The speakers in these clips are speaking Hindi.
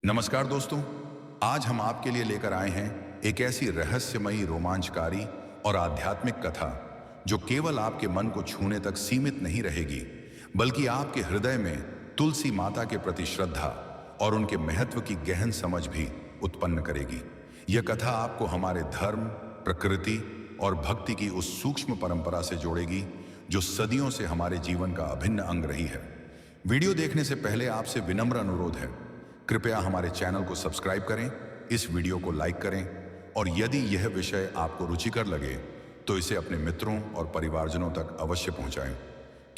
नमस्कार दोस्तों। आज हम आपके लिए लेकर आए हैं एक ऐसी रहस्यमयी, रोमांचकारी और आध्यात्मिक कथा जो केवल आपके मन को छूने तक सीमित नहीं रहेगी, बल्कि आपके हृदय में तुलसी माता के प्रति श्रद्धा और उनके महत्व की गहन समझ भी उत्पन्न करेगी। यह कथा आपको हमारे धर्म, प्रकृति और भक्ति की उस सूक्ष्म परंपरा से जोड़ेगी जो सदियों से हमारे जीवन का अभिन्न अंग रही है। वीडियो देखने से पहले आपसे विनम्र अनुरोध है, कृपया हमारे चैनल को सब्सक्राइब करें, इस वीडियो को लाइक करें और यदि यह विषय आपको रुचिकर लगे तो इसे अपने मित्रों और परिवारजनों तक अवश्य पहुंचाएं,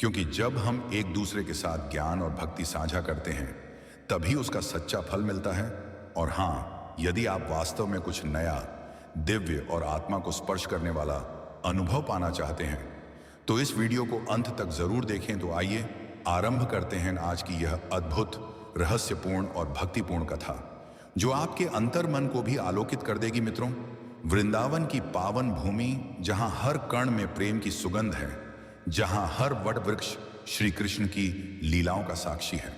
क्योंकि जब हम एक दूसरे के साथ ज्ञान और भक्ति साझा करते हैं तभी उसका सच्चा फल मिलता है। और हाँ, यदि आप वास्तव में कुछ नया, दिव्य और आत्मा को स्पर्श करने वाला अनुभव पाना चाहते हैं तो इस वीडियो को अंत तक जरूर देखें। तो आइए आरंभ करते हैं आज की यह अद्भुत, रहस्यपूर्ण और भक्तिपूर्ण कथा जो आपके अंतर मन को भी आलोकित कर देगी। मित्रों, वृंदावन की पावन भूमि, जहां हर कण में प्रेम की सुगंध है, जहां हर वट वृक्ष श्री कृष्ण की लीलाओं का साक्षी है,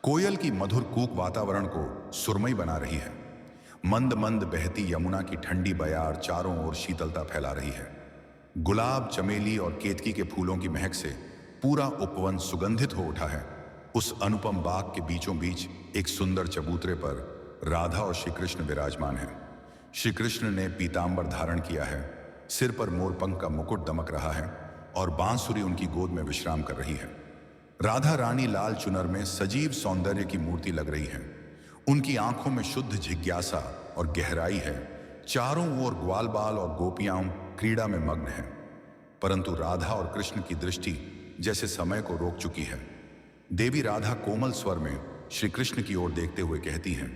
कोयल की मधुर कूक वातावरण को सुरमई बना रही है, मंद मंद बहती यमुना की ठंडी बयार चारों ओर शीतलता फैला रही है, गुलाब, चमेली और केतकी के फूलों की महक से पूरा उपवन सुगंधित हो उठा है। उस अनुपम बाग के बीचों बीच एक सुंदर चबूतरे पर राधा और श्री कृष्ण विराजमान हैं। श्री कृष्ण ने पीतांबर धारण किया है, सिर पर मोरपंख का मुकुट दमक रहा है और बांसुरी उनकी गोद में विश्राम कर रही है। राधा रानी लाल चुनर में सजीव सौंदर्य की मूर्ति लग रही है। उनकी आंखों में शुद्ध जिज्ञासा और गहराई है। चारों ओर ग्वाल बाल और गोपियां क्रीड़ा में मग्न हैं, परंतु राधा और कृष्ण की दृष्टि जैसे समय को रोक चुकी है। देवी राधा कोमल स्वर में श्री कृष्ण की ओर देखते हुए कहती हैं,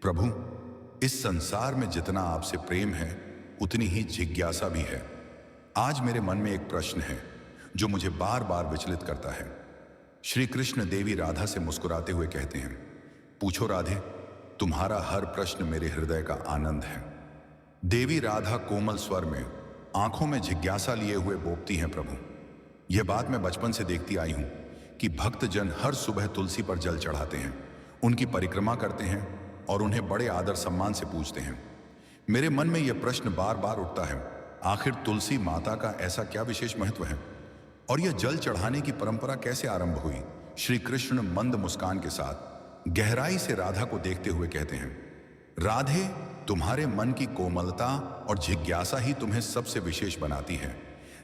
प्रभु, इस संसार में जितना आपसे प्रेम है उतनी ही जिज्ञासा भी है। आज मेरे मन में एक प्रश्न है जो मुझे बार बार विचलित करता है। श्री कृष्ण देवी राधा से मुस्कुराते हुए कहते हैं, पूछो राधे, तुम्हारा हर प्रश्न मेरे हृदय का आनंद है। देवी राधा कोमल स्वर में आंखों में जिज्ञासा लिए हुए बोलती हैं, प्रभु, यह बात मैं बचपन से देखती आई हूं कि भक्तजन हर सुबह तुलसी पर जल चढ़ाते हैं, उनकी परिक्रमा करते हैं और उन्हें बड़े आदर सम्मान से पूजते हैं। मेरे मन में यह प्रश्न बार बार उठता है, आखिर तुलसी माता का ऐसा क्या विशेष महत्व है और यह जल चढ़ाने की परंपरा कैसे आरंभ हुई? श्री कृष्ण मंद मुस्कान के साथ गहराई से राधा को देखते हुए कहते हैं, राधे, तुम्हारे मन की कोमलता और जिज्ञासा ही तुम्हें सबसे विशेष बनाती है।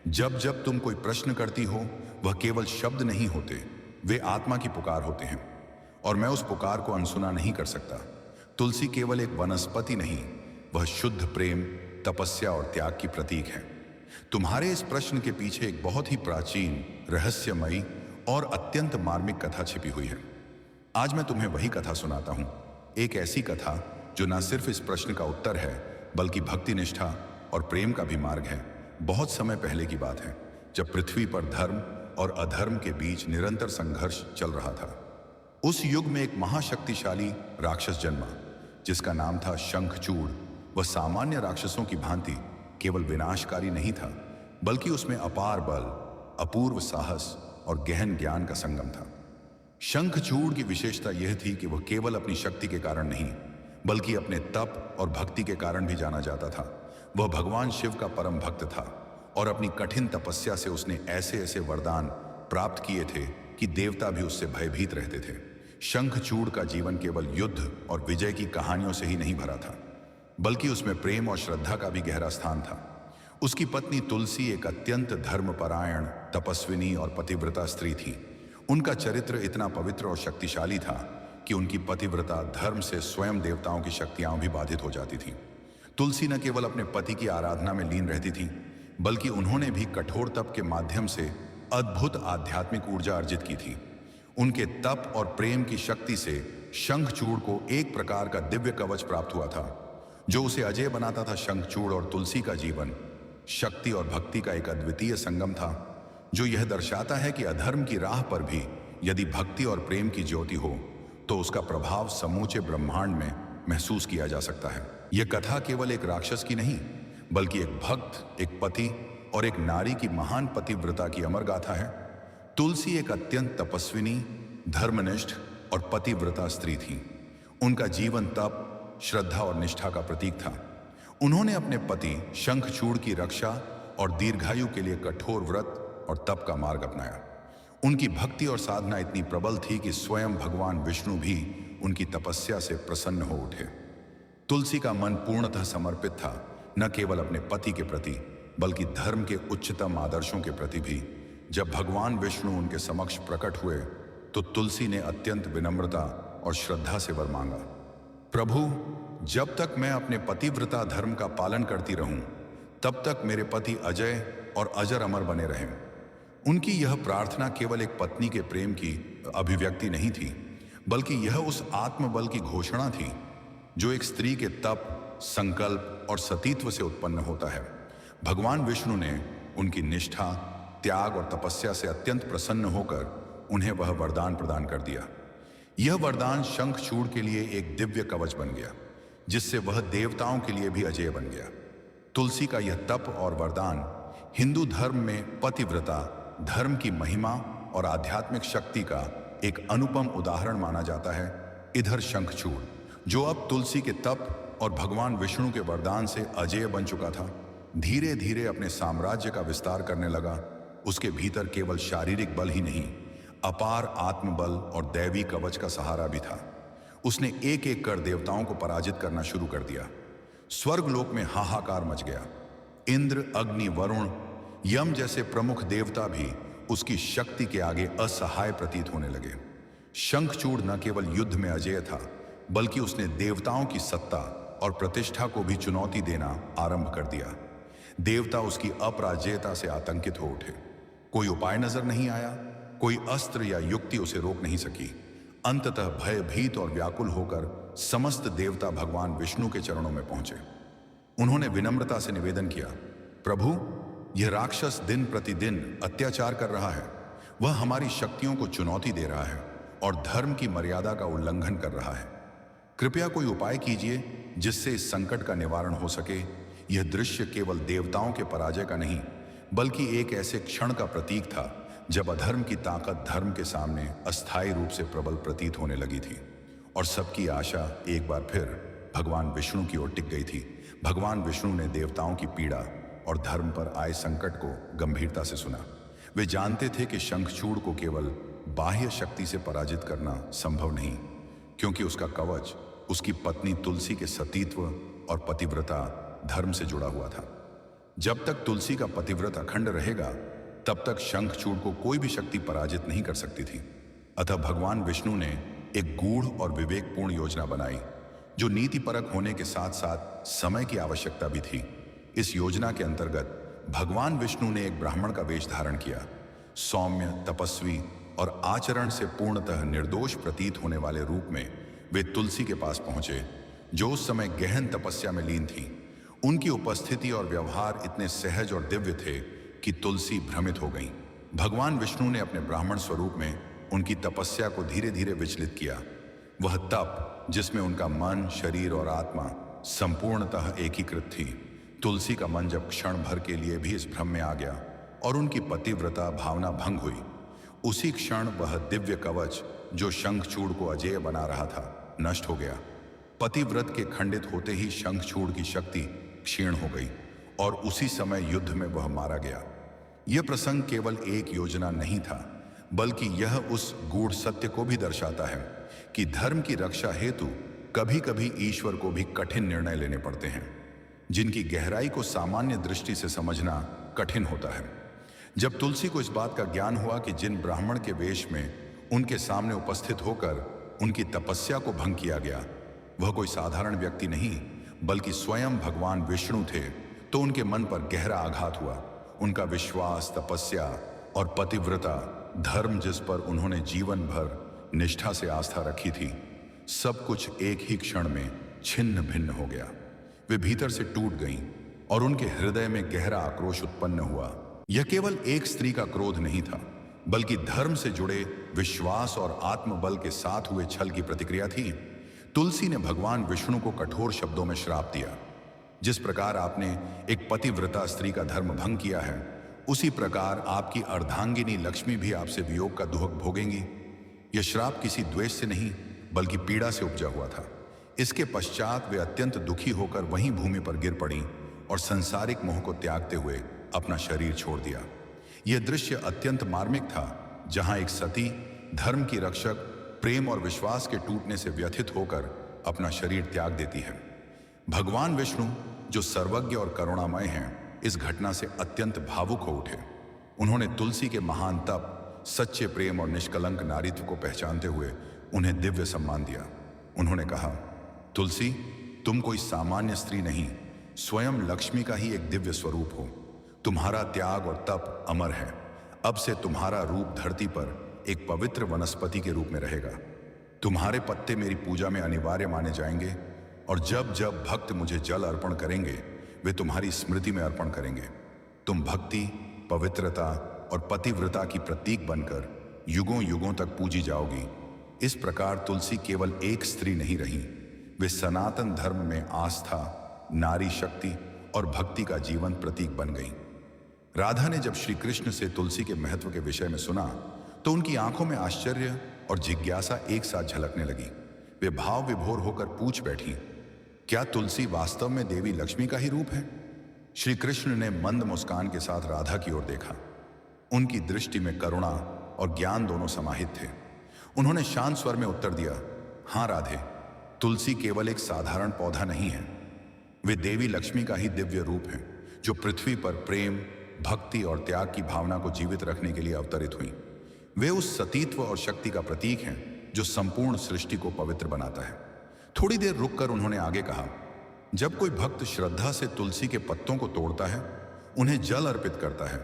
जब जब तुम कोई प्रश्न करती हो, वह केवल शब्द नहीं होते, वे आत्मा की पुकार होते हैं और मैं उस पुकार को अनसुना नहीं कर सकता। तुलसी केवल एक वनस्पति नहीं, वह शुद्ध प्रेम, तपस्या और त्याग की प्रतीक है। तुम्हारे इस प्रश्न के पीछे एक बहुत ही प्राचीन, रहस्यमयी और अत्यंत मार्मिक कथा छिपी हुई है। आज मैं तुम्हें वही कथा सुनाता हूं, एक ऐसी कथा जो न सिर्फ इस प्रश्न का उत्तर है बल्कि भक्ति, निष्ठा और प्रेम का भी मार्ग है। बहुत समय पहले की बात है, जब पृथ्वी पर धर्म और अधर्म के बीच निरंतर संघर्ष चल रहा था। उस युग में एक महाशक्तिशाली राक्षस जन्मा जिसका नाम था शंखचूड़। वह सामान्य राक्षसों की भांति केवल विनाशकारी नहीं था, बल्कि उसमें अपार बल, अपूर्व साहस और गहन ज्ञान का संगम था। शंखचूड़ की विशेषता यह थी कि वह केवल अपनी शक्ति के कारण नहीं, बल्कि अपने तप और भक्ति के कारण भी जाना जाता था। वह भगवान शिव का परम भक्त था और अपनी कठिन तपस्या से उसने ऐसे ऐसे वरदान प्राप्त किए थे कि देवता भी उससे भयभीत रहते थे। शंखचूड़ का जीवन केवल युद्ध और विजय की कहानियों से ही नहीं भरा था, बल्कि उसमें प्रेम और श्रद्धा का भी गहरा स्थान था। उसकी पत्नी तुलसी एक अत्यंत धर्मपरायण, तपस्विनी और पतिव्रता स्त्री थी। उनका चरित्र इतना पवित्र और शक्तिशाली था कि उनकी पतिव्रता धर्म से स्वयं देवताओं की शक्तियां भी बाधित हो जाती थीं। तुलसी न केवल अपने पति की आराधना में लीन रहती थी, बल्कि उन्होंने भी कठोर तप के माध्यम से अद्भुत आध्यात्मिक ऊर्जा अर्जित की थी। उनके तप और प्रेम की शक्ति से शंखचूड़ को एक प्रकार का दिव्य कवच प्राप्त हुआ था जो उसे अजेय बनाता था। शंखचूड़ और तुलसी का जीवन शक्ति और भक्ति का एक अद्वितीय संगम था, जो यह दर्शाता है कि अधर्म की राह पर भी यदि भक्ति और प्रेम की ज्योति हो तो उसका प्रभाव समूचे ब्रह्मांड में महसूस किया जा सकता है। यह कथा केवल एक राक्षस की नहीं, बल्कि एक भक्त, एक पति और एक नारी की महान पतिव्रता की अमर गाथा है। तुलसी एक अत्यंत तपस्विनी, धर्मनिष्ठ और पतिव्रता स्त्री थी। उनका जीवन तप, श्रद्धा और निष्ठा का प्रतीक था। उन्होंने अपने पति शंखचूड़ की रक्षा और दीर्घायु के लिए कठोर व्रत और तप का मार्ग अपनाया। उनकी भक्ति और साधना इतनी प्रबल थी कि स्वयं भगवान विष्णु भी उनकी तपस्या से प्रसन्न हो उठे। तुलसी का मन पूर्णतः समर्पित था, न केवल अपने पति के प्रति बल्कि धर्म के उच्चतम आदर्शों के प्रति भी। जब भगवान विष्णु उनके समक्ष प्रकट हुए तो तुलसी ने अत्यंत विनम्रता और श्रद्धा से वर मांगा। प्रभु, जब तक मैं अपने पतिव्रता धर्म का पालन करती रहूं, तब तक मेरे पति अजय और अजर अमर बने रहें। उनकी यह प्रार्थना केवल एक पत्नी के प्रेम की अभिव्यक्ति नहीं थी, बल्कि यह उस आत्मबल की घोषणा थी जो एक स्त्री के तप, संकल्प और सतीत्व से उत्पन्न होता है। भगवान विष्णु ने उनकी निष्ठा, त्याग और तपस्या से अत्यंत प्रसन्न होकर उन्हें वह वरदान प्रदान कर दिया। यह वरदान शंखचूड़ के लिए एक दिव्य कवच बन गया, जिससे वह देवताओं के लिए भी अजेय बन गया। तुलसी का यह तप और वरदान हिंदू धर्म में पतिव्रता धर्म की महिमा और आध्यात्मिक शक्ति का एक अनुपम उदाहरण माना जाता है। इधर शंखचूड़, जो अब तुलसी के तप और भगवान विष्णु के वरदान से अजेय बन चुका था, धीरे धीरे अपने साम्राज्य का विस्तार करने लगा। उसके भीतर केवल शारीरिक बल ही नहीं, अपार आत्मबल और दैवी कवच का सहारा भी था। उसने एक एक कर देवताओं को पराजित करना शुरू कर दिया। स्वर्गलोक में हाहाकार मच गया। इंद्र, अग्नि, वरुण, यम जैसे प्रमुख देवता भी उसकी शक्ति के आगे असहाय प्रतीत होने लगे। शंखचूड़ न केवल युद्ध में अजेय था, बल्कि उसने देवताओं की सत्ता और प्रतिष्ठा को भी चुनौती देना आरंभ कर दिया। देवता उसकी अपराजेयता से आतंकित हो उठे। कोई उपाय नजर नहीं आया, कोई अस्त्र या युक्ति उसे रोक नहीं सकी। अंततः भयभीत और व्याकुल होकर समस्त देवता भगवान विष्णु के चरणों में पहुंचे। उन्होंने विनम्रता से निवेदन किया, प्रभु, यह राक्षस दिन प्रतिदिन अत्याचार कर रहा है। वह हमारी शक्तियों को चुनौती दे रहा है और धर्म की मर्यादा का उल्लंघन कर रहा है। कृपया कोई उपाय कीजिए जिससे इस संकट का निवारण हो सके। यह दृश्य केवल देवताओं के पराजय का नहीं, बल्कि एक ऐसे क्षण का प्रतीक था जब अधर्म की ताकत धर्म के सामने अस्थायी रूप से प्रबल प्रतीत होने लगी थी और सबकी आशा एक बार फिर भगवान विष्णु की ओर टिक गई थी। भगवान विष्णु ने देवताओं की पीड़ा और धर्म पर आए संकट को गंभीरता से सुना। वे जानते थे कि शंखचूड़ को केवल बाह्य शक्ति से पराजित करना संभव नहीं, क्योंकि उसका कवच उसकी पत्नी तुलसी के सतीत्व और पतिव्रता धर्म से जुड़ा हुआ था। जब तक तुलसी का पतिव्रत अखंड रहेगा, तब तक शंखचूड़ को कोई भी शक्ति पराजित नहीं कर सकती थी। अतः भगवान विष्णु ने एक गूढ़ और विवेकपूर्ण योजना बनाई, जो नीतिपरक होने के साथ साथ समय की आवश्यकता भी थी। इस योजना के अंतर्गत भगवान विष्णु ने एक ब्राह्मण का वेश धारण किया। सौम्य, तपस्वी और आचरण से पूर्णतः निर्दोष प्रतीत होने वाले रूप में वे तुलसी के पास पहुंचे, जो उस समय गहन तपस्या में लीन थी। उनकी उपस्थिति और व्यवहार इतने सहज और दिव्य थे कि तुलसी भ्रमित हो गईं। भगवान विष्णु ने अपने ब्राह्मण स्वरूप में उनकी तपस्या को धीरे धीरे विचलित किया। वह तप जिसमें उनका मन, शरीर और आत्मा संपूर्णतः एकीकृत थी। तुलसी का मन जब क्षण भर के लिए भी इस भ्रम में आ गया और उनकी पतिव्रता भावना भंग हुई, उसी क्षण वह दिव्य कवच जो शंखचूड़ को अजेय बना रहा था, नष्ट हो गया। पतिव्रत के खंडित होते ही शंखचूड़ की शक्ति क्षीण हो गई और उसी समय युद्ध में वह मारा गया। यह प्रसंग केवल एक योजना नहीं था, बल्कि यह उस गूढ़ सत्य को भी दर्शाता है कि धर्म की रक्षा हेतु कभी कभी ईश्वर को भी कठिन निर्णय लेने पड़ते हैं, जिनकी गहराई को सामान्य दृष्टि से समझना कठिन होता है। जब तुलसी को इस बात का ज्ञान हुआ कि जिन ब्राह्मण के वेश में उनके सामने उपस्थित होकर उनकी तपस्या को भंग किया गया, वह कोई साधारण व्यक्ति नहीं बल्कि स्वयं भगवान विष्णु थे, तो उनके मन पर गहरा आघात हुआ। उनका विश्वास, तपस्या और पतिव्रता धर्म, जिस पर उन्होंने जीवन भर निष्ठा से आस्था रखी थी, सब कुछ एक ही क्षण में छिन्न भिन्न हो गया। वे भीतर से टूट गईं और उनके हृदय में गहरा आक्रोश उत्पन्न हुआ। यह केवल एक स्त्री का क्रोध नहीं था, बल्कि धर्म से जुड़े विश्वास और आत्मबल के साथ हुए छल की प्रतिक्रिया थी। तुलसी ने भगवान विष्णु को कठोर शब्दों में श्राप दिया, जिस प्रकार आपने एक पतिव्रता स्त्री का धर्म भंग किया है, उसी प्रकार आपकी अर्धांगिनी लक्ष्मी भी आपसे वियोग का दुहक भोगेंगी। यह श्राप किसी द्वेष से नहीं, बल्कि पीड़ा से उपजा हुआ था। इसके पश्चात वे अत्यंत दुखी होकर वहीं भूमि पर गिर पड़ी और संसारिक मोह को त्यागते हुए अपना शरीर छोड़ दिया। यह दृश्य अत्यंत मार्मिक था, जहां एक सती धर्म की रक्षक प्रेम और विश्वास के टूटने से व्यथित होकर अपना शरीर त्याग देती है। भगवान विष्णु, जो सर्वज्ञ और करुणामय हैं, इस घटना से अत्यंत भावुक हो उठे। उन्होंने तुलसी के महान तप, सच्चे प्रेम और निष्कलंक नारीत्व को पहचानते हुए उन्हें दिव्य सम्मान दिया। उन्होंने कहा, तुलसी, तुम कोई सामान्य स्त्री नहीं, स्वयं लक्ष्मी का ही एक दिव्य स्वरूप हो। तुम्हारा त्याग और तप अमर है। अब से तुम्हारा रूप धरती पर एक पवित्र वनस्पति के रूप में रहेगा। तुम्हारे पत्ते मेरी पूजा में अनिवार्य माने जाएंगे और जब जब भक्त मुझे जल अर्पण करेंगे, वे तुम्हारी स्मृति में अर्पण करेंगे। तुम भक्ति, पवित्रता और पतिव्रता की प्रतीक बनकर युगों युगों तक पूजी जाओगी। इस प्रकार तुलसी केवल एक स्त्री नहीं रही, वे सनातन धर्म में आस्था, नारी शक्ति और भक्ति का जीवन प्रतीक बन गई। राधा ने जब श्री कृष्ण से तुलसी के महत्व के विषय में सुना तो उनकी आंखों में आश्चर्य और जिज्ञासा एक साथ झलकने लगी। वे भाव विभोर होकर पूछ बैठी, क्या तुलसी वास्तव में देवी लक्ष्मी का ही रूप है? श्री कृष्ण ने मंद मुस्कान के साथ राधा की ओर देखा। उनकी दृष्टि में करुणा और ज्ञान दोनों समाहित थे। उन्होंने शांत स्वर में उत्तर दिया, हाँ राधे, तुलसी केवल एक साधारण पौधा नहीं है। वे देवी लक्ष्मी का ही दिव्य रूप है, जो पृथ्वी पर प्रेम, भक्ति और त्याग की भावना को जीवित रखने के लिए अवतरित हुई। वे उस सतीत्व और शक्ति का प्रतीक हैं जो संपूर्ण सृष्टि को पवित्र बनाता है। थोड़ी देर रुककर उन्होंने आगे कहा, जब कोई भक्त श्रद्धा से तुलसी के पत्तों को तोड़ता है, उन्हें जल अर्पित करता है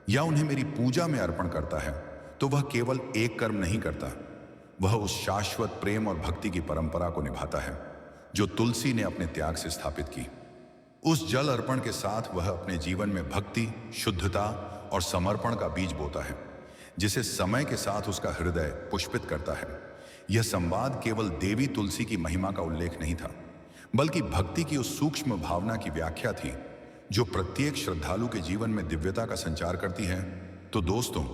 या उन्हें मेरी पूजा में अर्पण करता है, तो वह केवल एक कर्म नहीं करता, वह उस शाश्वत प्रेम और भक्ति की परंपरा को निभाता है जो तुलसी ने अपने त्याग से स्थापित की। उस जल अर्पण के साथ वह अपने जीवन में भक्ति, शुद्धता और समर्पण का बीज बोता है, जिसे समय के साथ उसका हृदय पुष्पित करता है। यह संवाद केवल देवी तुलसी की महिमा का उल्लेख नहीं था, बल्कि भक्ति की उस सूक्ष्म भावना की व्याख्या थी जो प्रत्येक श्रद्धालु के जीवन में दिव्यता का संचार करती है। तो दोस्तों,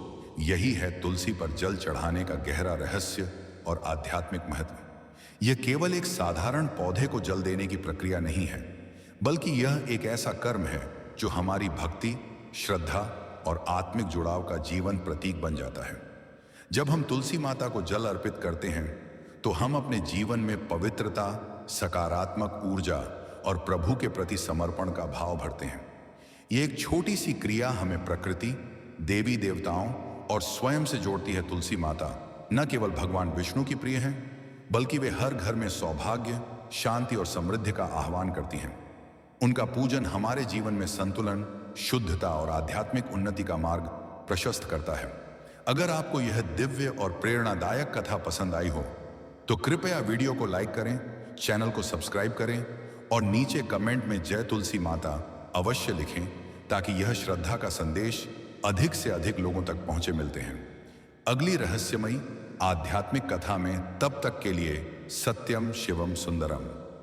यही है तुलसी पर जल चढ़ाने का गहरा रहस्य और आध्यात्मिक महत्व। यह केवल एक साधारण पौधे को जल देने की प्रक्रिया नहीं है, बल्कि यह एक ऐसा कर्म है जो हमारी भक्ति, श्रद्धा और आत्मिक जुड़ाव का जीवन प्रतीक बन जाता है। जब हम तुलसी माता को जल अर्पित करते हैं तो हम अपने जीवन में पवित्रता, सकारात्मक ऊर्जा और प्रभु के प्रति समर्पण का भाव भरते हैं। ये एक छोटी सी क्रिया हमें प्रकृति, देवी देवताओं और स्वयं से जोड़ती है। तुलसी माता न केवल भगवान विष्णु की प्रिय हैं, बल्कि वे हर घर में सौभाग्य, शांति और समृद्धि का आह्वान करती हैं। उनका पूजन हमारे जीवन में संतुलन, शुद्धता और आध्यात्मिक उन्नति का मार्ग प्रशस्त करता है। अगर आपको यह दिव्य और प्रेरणादायक कथा पसंद आई हो तो कृपया वीडियो को लाइक करें, चैनल को सब्सक्राइब करें और नीचे कमेंट में जय तुलसी माता अवश्य लिखें, ताकि यह श्रद्धा का संदेश अधिक से अधिक लोगों तक पहुंचे। मिलते हैं अगली रहस्यमयी आध्यात्मिक कथा में, तब तक के लिए सत्यम शिवम सुंदरम।